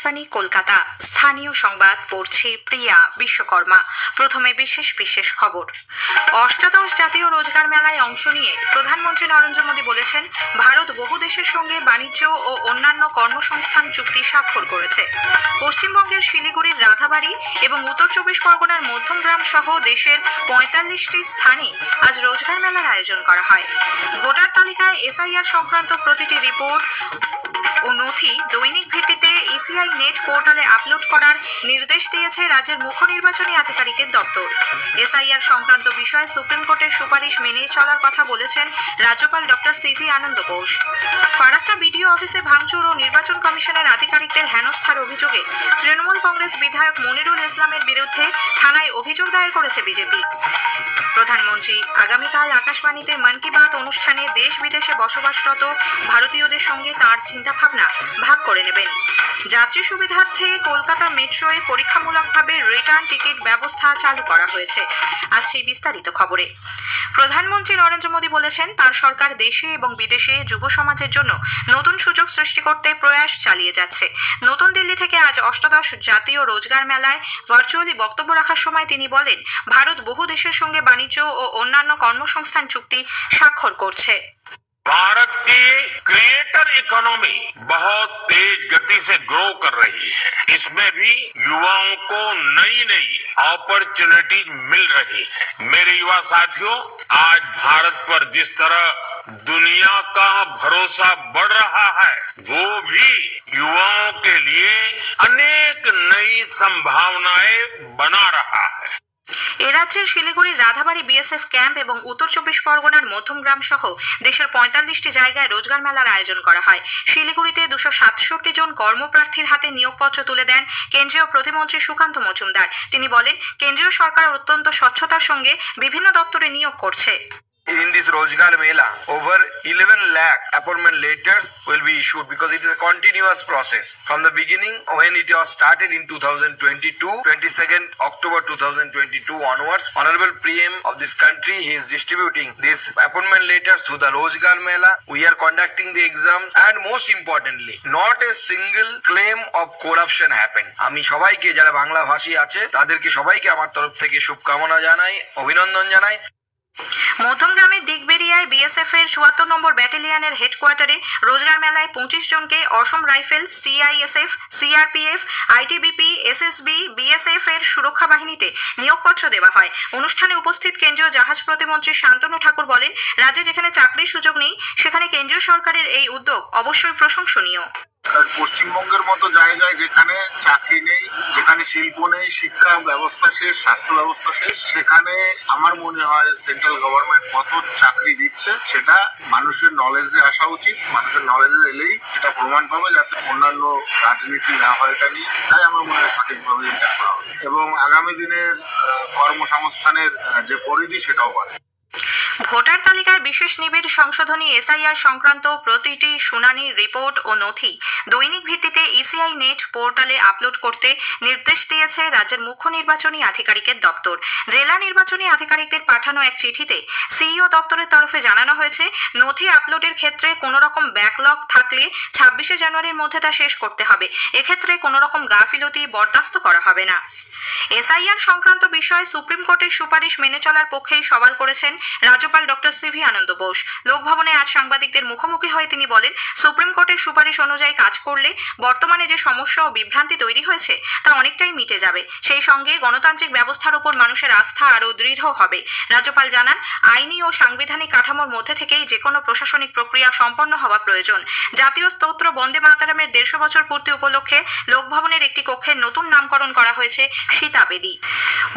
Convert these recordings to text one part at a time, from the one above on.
আকাশবাণী কলকাতা। স্থানীয় সংবাদ পড়ছি প্রিয়া বিশ্বকর্মা। প্রথমে বিশেষ বিশেষ খবর। অষ্টাদশ জাতীয় রোজগার মেলায় অংশ নিয়ে প্রধানমন্ত্রী নরেন্দ্র মোদী বলেছেন, ভারত বহু দেশের সঙ্গে বাণিজ্য ও অন্যান্য কর্মসংস্থান চুক্তি স্বাক্ষর করেছে। পশ্চিমবঙ্গের শিলিগুড়ির রাধাবাড়ি এবং উত্তর চব্বিশ পরগনার মধ্যমগ্রাম সহ দেশের ৪৫টি স্থানে আজ রোজগার মেলার আয়োজন করা হয়। ভোটার তালিকায় এসআইআর সংক্রান্ত প্রতিটি রিপোর্ট ও নথি দৈনিক ভিত্তিতে ইসিআই নেট পোর্টালে আপলোড করার নির্দেশ দিয়েছে রাজ্যের মুখ্য নির্বাচনী আধিকারিকের দপ্তর। এসআইআর সংক্রান্ত বিষয়ে সুপ্রিম কোর্টের সুপারিশ মেনে চলার কথা বলেছেন রাজ্যপাল ডক্টর সিভি আনন্দ বোস। ফারাক্কা বিডিও অফিসে ভাঙচুর ও নির্বাচন কমিশনের আধিকারিকদের হেনস্থার অভিযোগে তৃণমূল কংগ্রেস বিধায়ক মনিরুল ইসলামের বিরুদ্ধে থানায় অভিযোগ দায়ের করেছে বিজেপি। প্রধানমন্ত্রী আগামীকাল আকাশবাণীতে মন কি বাত অনুষ্ঠানে দেশ বিদেশে বসবাসরত ভারতীয়দের সঙ্গে তাঁর চিন্তাভাবনা ভাগ করে নেবেন। যাত্রী সুবিধার্থে কলকাতা মেট্রোয় পরীক্ষামূলকভাবে রিটার্ন টিকিট ব্যবস্থা চালু করা হয়েছে। আজ সেই বিস্তারিত খবরে। প্রধানমন্ত্রী নরেন্দ্র মোদী বলেছেন, তার সরকার দেশে এবং বিদেশে যুব সমাজের জন্য নতুন সুযোগ সৃষ্টি করতে প্রয়াস চালিয়ে যাচ্ছে। নতুন দিল্লি থেকে আজ অষ্টাদশ জাতীয় রোজগার মেলায় ভার্চুয়ালি বক্তব্য রাখার সময় তিনি বলেন, ভারত বহু দেশের সঙ্গে বাণিজ্য ও অন্যান্য কর্মসংস্থান চুক্তি স্বাক্ষর করছে। भारत की क्रिएटर इकोनॉमी बहुत तेज गति से ग्रो कर रही है। इसमें भी युवाओं को नई नई अपॉर्चुनिटीज मिल रही है। मेरे युवा साथियों, आज भारत पर जिस तरह दुनिया का भरोसा बढ़ रहा है, वो भी युवाओं के लिए अनेक नई संभावनाएं बना रहा है। এ রাজ্যের শিলিগুড়ির রাধাবাড়ি বিএসএফ ক্যাম্প এবং উত্তর চব্বিশ পরগনার মধ্যমগ্রাম সহ দেশের ৪৫টি জায়গায় রোজগার মেলার আয়োজন করা হয়। শিলিগুড়িতে ২৬৭ জন কর্মপ্রার্থীর হাতে নিয়োগপত্র তুলে দেন কেন্দ্রীয় প্রতিমন্ত্রী সুকান্ত মজুমদার। তিনি বলেন, কেন্দ্রীয় সরকার অত্যন্ত স্বচ্ছতার সঙ্গে বিভিন্ন দপ্তরে নিয়োগ করছে। In this Rozgar Mela, over 11 lakh appointment letters will be issued because it is a continuous process. From the beginning, when it was started in 2022, 22nd October 2022 onwards, Honorable PM of this country, he is distributing these appointment letters through the Rozgar Mela. We are conducting the exam and most importantly, not a single claim of corruption happened. আমি সবাইকে যারা বাংলা ভাষী আছে তাদেরকে সবাইকে আমার তরফ থেকে শুভকামনা জানাই, অভিনন্দন জানাই। মধ্যমগ্রামের দিগবেরিয়ায় বিএসএফ এর ৭৪ নম্বর ব্যাটালিয়নের হেডকোয়ার্টারে রোজগার মেলায় ২৫ জনকে Assam rifle, CISF, CRPF, ITBP, SSB, BSF এর সুরক্ষা বাহিনীতে নিয়োগপত্র দেওয়া হয়। অনুষ্ঠানে উপস্থিত কেন্দ্রীয় জাহাজ প্রতিমন্ত্রী শান্তনু ঠাকুর বলেন, রাজ্যে যেখানে চাকরির সুযোগ নেই সেখানে কেন্দ্রীয় সরকারের এই উদ্যোগ অবশ্যই প্রশংসনীয়। পশ্চিমবঙ্গের মতো জায়গায় যেখানে চাকরি নেই, যেখানে শিল্প নেই, শিক্ষা ব্যবস্থা শেষ, স্বাস্থ্য ব্যবস্থা শেষ, সেখানে আমার মনে হয় সেন্ট্রাল গভর্নমেন্ট কত চাকরি দিচ্ছে সেটা মানুষের নলেজে আসা উচিত। মানুষের নলেজে এলেই এটা প্রমাণ পাবে যাতে অন্যান্য রাজনীতি না হয় এটা নিয়ে। তাই আমার মনে হয় সঠিকভাবে এটা করা হবে এবং আগামী দিনের কর্মসংস্থানের যে পরিধি সেটাও বাড়ে। ভোটার তালিকায় বিশেষ নিবিড় সংশোধনী এসআইআর সংক্রান্ত প্রতিটি শুনানির রিপোর্ট ও নথি দৈনিক ভিত্তিতে ইসিআই নেট পোর্টালে আপলোড করতে নির্দেশ দিয়েছে রাজ্যের মুখ্য নির্বাচনী আধিকারিকের দপ্তর। জেলা নির্বাচনী আধিকারিকদের পাঠানো এক চিঠিতে সিইও দপ্তরের তরফে জানানো হয়েছে, নথি আপলোডের ক্ষেত্রে কোনো রকম ব্যাকলগ থাকলে ২৬শে জানুয়ারির মধ্যে তা শেষ করতে হবে। এক্ষেত্রে কোনো রকম গাফিলতি বরদাস্ত করা হবে না। এসআইআর সংক্রান্ত বিষয়ে সুপ্রিম কোর্টের সুপারিশ মেনে চলার পক্ষেই সওয়াল করেছেন রাজ্যপাল ডক্টর সিভি আনন্দ বোস। লোকভবনে আজ সাংবাদিকদের মুখোমুখি হয়ে তিনি বলেন, সুপ্রিম কোর্টের সুপারিশ অনুযায়ী কাজ করলে বর্তমানে যে সমস্যা ও বিভ্রান্তি তৈরি হয়েছে তা অনেকটাই মিটে যাবে। সেই সঙ্গে গণতান্ত্রিক ব্যবস্থার উপর মানুষের আস্থা আরও দৃঢ় হবে। রাজ্যপাল জানান, আইনি ও সাংবিধানিক কাঠামোর মধ্যে থেকেই যে কোনো প্রশাসনিক প্রক্রিয়া সম্পন্ন হওয়া প্রয়োজন। জাতীয় স্তোত্র বন্দে মাতারামের ১৫০ বছর পূর্তি উপলক্ষে লোকভবনের একটি কক্ষের নতুন নামকরণ করা হয়েছে সীতাবেদী।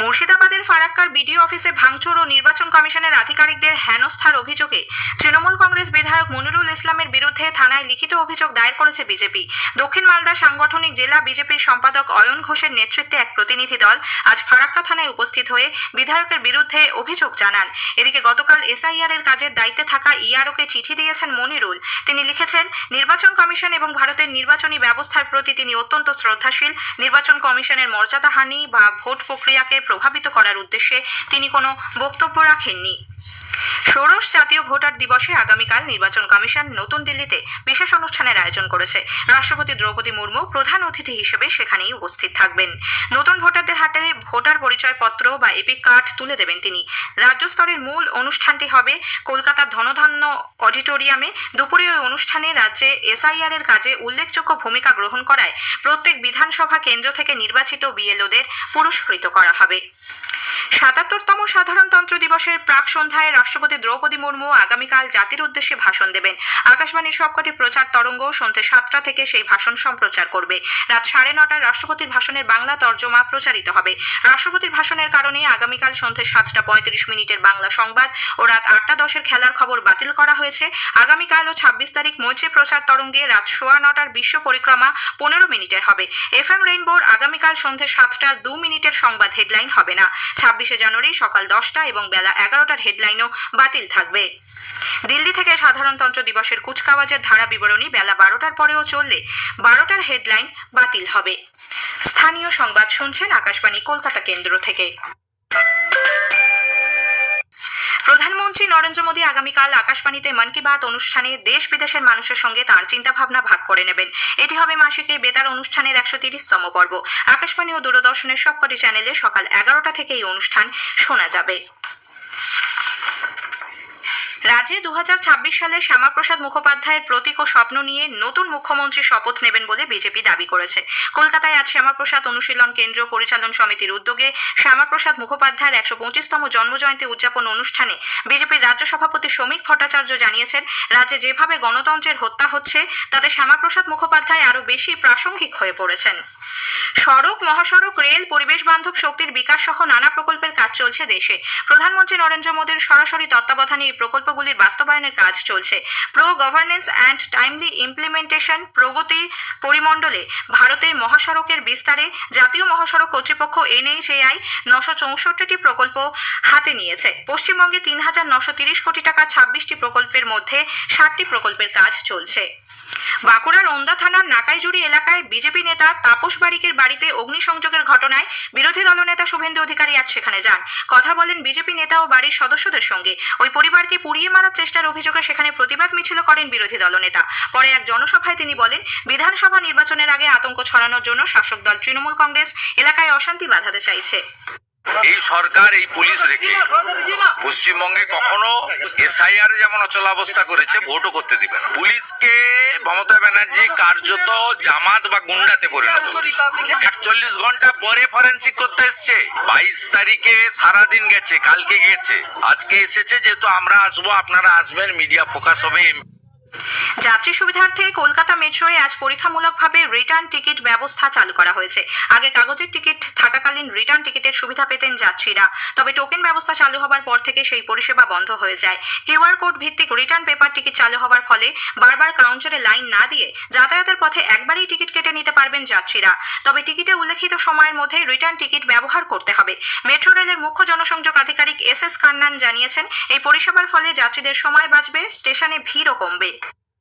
মুর্শিদাবাদের ফারাক্কার বিডিও অফিসে ভাঙচুর ও নির্বাচন কমিশনের আধিকারিকদের হেনস্থার অভিযোগে তৃণমূল কংগ্রেস বিধায়ক মনিরুল ইসলামের বিরুদ্ধে থানায় লিখিত অভিযোগ দায়ের করেছে বিজেপি। দক্ষিণ মালদা সাংগঠনিক জেলা বিজেপির সম্পাদক অয়ন ঘোষের নেতৃত্বে এক প্রতিনিধি দল আজ ফারাক্কা থানায় উপস্থিত হয়ে বিধায়কের বিরুদ্ধে অভিযোগ জানান। এদিকে গতকাল এসআইআর এর কাজের দায়িত্বে থাকা ইআরওকে চিঠি দিয়েছেন মনিরুল। তিনি লিখেছেন, নির্বাচন কমিশন এবং ভারতের নির্বাচনী ব্যবস্থার প্রতি তিনি অত্যন্ত শ্রদ্ধাশীল। নির্বাচন কমিশনের মর্যাদাহানি বা ভোট প্রক্রিয়াকে প্রভাবিত করার উদ্দেশ্যে তিনি কোনো বক্তব্য রাখেননি। ষোড়শ জাতীয় ভোটার দিবসে আগামীকাল নির্বাচন কমিশন নতুন দিল্লিতে বিশেষ অনুষ্ঠানের আয়োজন করেছে। রাষ্ট্রপতি দ্রৌপদী মুর্মু প্রধান অতিথি হিসেবে সেখানেই উপস্থিত থাকবেন। নতুন ভোটারদের হাতে ভোটার পরিচয়পত্র বা এপিক কার্ড তুলে দেবেন তিনি। রাজ্য স্তরের মূল অনুষ্ঠানটি হবে কলকাতার ধনধান্য অডিটোরিয়ামে। দুপুরে ওই অনুষ্ঠানে রাজ্যে এসআইআর এর কাজে উল্লেখযোগ্য ভূমিকা গ্রহণ করায় প্রত্যেক বিধানসভা কেন্দ্র থেকে নির্বাচিত বিএলওদের পুরস্কৃত করা হবে। ৭৭তম সাধারণতন্ত্র দিবসের প্রাক সন্ধ্যায় রাষ্ট্রপতি দ্রৌপদী মুর্মু আগামীকাল জাতির উদ্দেশ্যে ভাষণ দেবেন। আকাশবাণীর সবকটি প্রচার তরঙ্গ সন্ধ্যে ৭টা থেকে সেই ভাষণ সম্প্রচার করবে। রাত ৯:৩০ রাষ্ট্রপতির ভাষণের বাংলা তর্জমা প্রচারিত হবে। রাষ্ট্রপতির ভাষণের কারণে আগামীকাল সন্ধ্যে ৭:৩৫ বাংলা সংবাদ ও রাত ৮:১০ খেলার খবর বাতিল করা হয়েছে। আগামীকাল ও ২৬ তারিখ মৈত্রী প্রচার তরঙ্গে রাত ৯:১৫ বিশ্ব পরিক্রমা ১৫ মিনিটের হবে। এফএম রেইনবোর আগামীকাল সন্ধ্যে ৭:০২ সংবাদ হেডলাইন হবে না। ২৬শে জানুয়ারি সকাল 10টা এবং বেলা 11টার হেডলাইনও বাতিল থাকবে। দিল্লি থেকে সাধারণতন্ত্র দিবসের কুচকাওয়াজের ধারা বিবরণী বেলা 12টার পরেও চললে 12টার হেডলাইন বাতিল হবে। স্থানীয় সংবাদ শুনছেন আকাশবাণী কলকাতা কেন্দ্র থেকে। প্রধানমন্ত্রী নরেন্দ্র মোদী আগামীকাল আকাশবাণীতে মন কি বাত অনুষ্ঠানে দেশ বিদেশের মানুষের সঙ্গে তার চিন্তাভাবনা ভাগ করে নেবেন। এটি হবে মাসিক এই বেতার অনুষ্ঠানের ১৩০তম পর্ব। আকাশবাণী ও দূরদর্শনের সবকটি চ্যানেলে সকাল 11টা থেকে এই অনুষ্ঠান শোনা যাবে। রাজ্যে ২০২৬ সালে শ্যামাপ্রসাদ মুখোপাধ্যায়ের প্রতীক ও স্বপ্ন নিয়ে নতুন মুখ্যমন্ত্রী শপথ নেবেন বলে বিজেপি দাবি করেছে। কলকাতায় আজ শ্যামাপ্রসাদ অনুশীলন কেন্দ্র পরিচালন সমিতির উদ্যোগে শ্যামাপ্রসাদ মুখোপাধ্যায়ের ১২৫তম জন্মজয়ন্তী উদযাপন অনুষ্ঠানে বিজেপির রাজ্য সভাপতি শ্রমিক ভট্টাচার্য জানিয়েছেন, রাজ্যে যেভাবে গণতন্ত্রের হত্যা হচ্ছে তাতে শ্যামাপ্রসাদ মুখোপাধ্যায় আরও বেশি প্রাসঙ্গিক হয়ে পড়েছেন। সড়ক, মহাসড়ক, রেল, পরিবেশ বান্ধব শক্তির বিকাশ সহ নানা প্রকল্পের কাজ চলছে দেশে। প্রধানমন্ত্রী নরেন্দ্র মোদীর সরাসরি তত্ত্বাবধানে এই প্রকল্পগুলির বাস্তবায়নের কাজ চলছে। Pro governance and timely implementation প্রগতি পরিমণ্ডলে ভারতের মহাসড়কের বিস্তারে জাতীয় মহাসড়ক কর্তৃপক্ষ NHAI 964টি প্রকল্প হাতে নিয়েছে। পশ্চিমবঙ্গে ৩,৯৩০ কোটি টাকা ২৬টি প্রকল্পের মধ্যে 60টি প্রকল্পের কাজ চলছে। বাঁকুড়ার ওন্দা থানার নাকাইজুড়ি এলাকায় বিজেপি নেতা তাপস বারিকের বাড়িতে অগ্নিসংযোগের ঘটনায় বিরোধী দলনেতা শুভেন্দু অধিকারী আজ সেখানে যান। কথা বলেন বিজেপি নেতা ও বাড়ির সদস্যদের সঙ্গে। ওই পরিবারকে পুড়িয়ে মারার চেষ্টার অভিযোগে সেখানে প্রতিবাদ মিছিল করেন বিরোধী দলনেতা। পরে এক জনসভায় তিনি বলেন, বিধানসভা নির্বাচনের আগে আতঙ্ক ছড়ানোর জন্য শাসক দল তৃণমূল কংগ্রেস এলাকায় অশান্তি বাঁধাতে চাইছে। এই সরকার এই পুলিশ রেখে পশ্চিমবঙ্গে কখনো এসআইআর যেমন অচলাবস্থা করেছে, ভোটও করতে দিবে না। পুলিশকে মমতা ব্যানার্জি কার্যত জামাত বা গুন্ডাতে পরিণত করেছে। ৪৮ ঘন্টা পরে ফরেন্সিক করতে এসছে। ২২ তারিখে সারাদিন গেছে, কালকে গিয়েছে, আজকে এসেছে। যেহেতু আমরা আসবো, আপনারা আসবেন, মিডিয়া ফোকাস হবে। যাত্রী সুবিধার্থে কলকাতা মেট্রোয় আজ পরীক্ষামূলকভাবে রিটার্ন টিকিট ব্যবস্থা চালু করা হয়েছে। আগে কাগজের টিকিট থাকাকালীন রিটার্ন টিকিটের সুবিধা পেতেন যাত্রীরা, তবে টোকেন ব্যবস্থা চালু হবার পর থেকে সেই পরিষেবা বন্ধ হয়ে যায়। কিউআর কোড ভিত্তিক রিটার্ন পেপার টিকিট চালু হওয়ার ফলে বারবার কাউন্টারে লাইন না দিয়ে যাতায়াতের পথে একবারই টিকিট কেটে নিতে পারবেন যাত্রীরা। তবে টিকিটে উল্লেখিত সময়ের মধ্যে রিটার্ন টিকিট ব্যবহার করতে হবে। মেট্রো রেলের মুখ্য জনসংযোগ আধিকারিক SS কান্নান জানিয়েছেন, এই পরিষেবার ফলে যাত্রীদের সময় বাঁচবে, স্টেশনে ভিড়ও কমবে।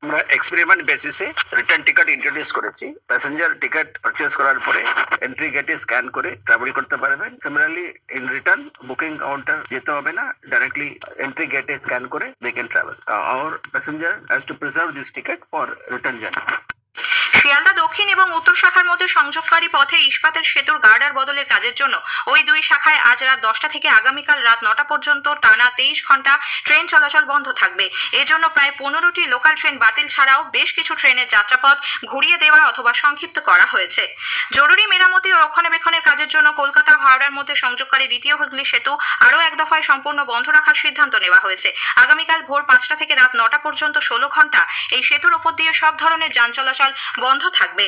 আমরা এক্সপেরিমেন্ট বেসিসে রিটার্ন টিকিট ইন্ট্রোডিউস করেছি। প্যাসেঞ্জার টিকিট পারচেজ করার পরে এন্ট্রি গেটে স্ক্যান করে ট্রাভেল করতে পারবেন। Similarly in return booking counter যেতে হবে না, ডাইরেক্টলি এন্ট্রি গেটে স্ক্যান করে they can travel. Our passenger has to preserve this ticket for return journey. Sealdah দক্ষিণ এবং উত্তর শাখার মধ্যে সংযোগকারী পথে ইস্পাতের সেতুর গার্ডার বদলের কাজের জন্য ওই দুই শাখায় আজ রাত 10টা থেকে আগামীকাল রাত 9টা পর্যন্ত টানা 23 ঘন্টা ট্রেন চলাচল বন্ধ থাকবে। এর জন্য প্রায় 15টি লোকাল ট্রেন বাতিল ছাড়াও বেশ কিছু ট্রেনের যাত্রাপথ ঘুরিয়ে দেওয়া অথবা সংক্ষিপ্ত করা হয়েছে। জরুরি মেরামতি ও রক্ষণাবেক্ষণের কাজের জন্য কলকাতা হাওড়ার মধ্যে সংযোগকারী দ্বিতীয় হুগলি সেতু আরও এক দফায় সম্পূর্ণ বন্ধ রাখার সিদ্ধান্ত নেওয়া হয়েছে। আগামীকাল ভোর 5টা থেকে রাত 9টা পর্যন্ত 16 ঘন্টা এই সেতুর ওপর দিয়ে সব ধরনের যান চলাচল বন্ধ থাকবে।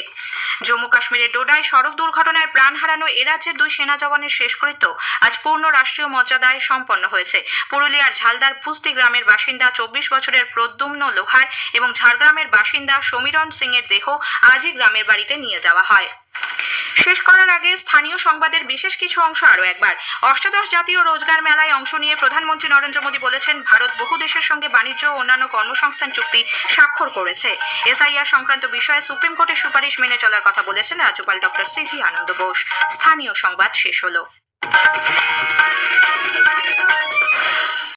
জম্মু কাশ্মীরের ডোডায় সড়ক দুর্ঘটনায় প্রাণ হারানো এ রাজ্যের দুই সেনা জওয়ানের শেষকৃত্য আজ পূর্ণ রাষ্ট্রীয় মর্যাদায় সম্পন্ন হয়েছে। পুরুলিয়ার ঝালদার ফুস্তি গ্রামের বাসিন্দা 24 বছরের প্রদ্যুম্ন লোহার এবং ঝাড়গ্রামের বাসিন্দা সমীরণ সিং এর দেহ আজই গ্রামের বাড়িতে নিয়ে যাওয়া হয়। শেষ করার আগে স্থানীয় সংবাদের বিশেষ কিছু অংশ আরও একবার। অষ্টাদশ জাতীয় রোজগার মেলায় অংশ নিয়ে প্রধানমন্ত্রী নরেন্দ্র মোদী বলেছেন, ভারত বহু দেশের সঙ্গে বাণিজ্য ও অন্যান্য কর্মসংস্থান চুক্তি স্বাক্ষর করেছে। এসআইআর সংক্রান্ত বিষয়ে সুপ্রিম কোর্টের সুপারিশ মেনে চলার কথা বলেছেন রাজ্যপাল ডক্টর সিভি আনন্দ বোস। স্থানীয় সংবাদ শেষ হলো।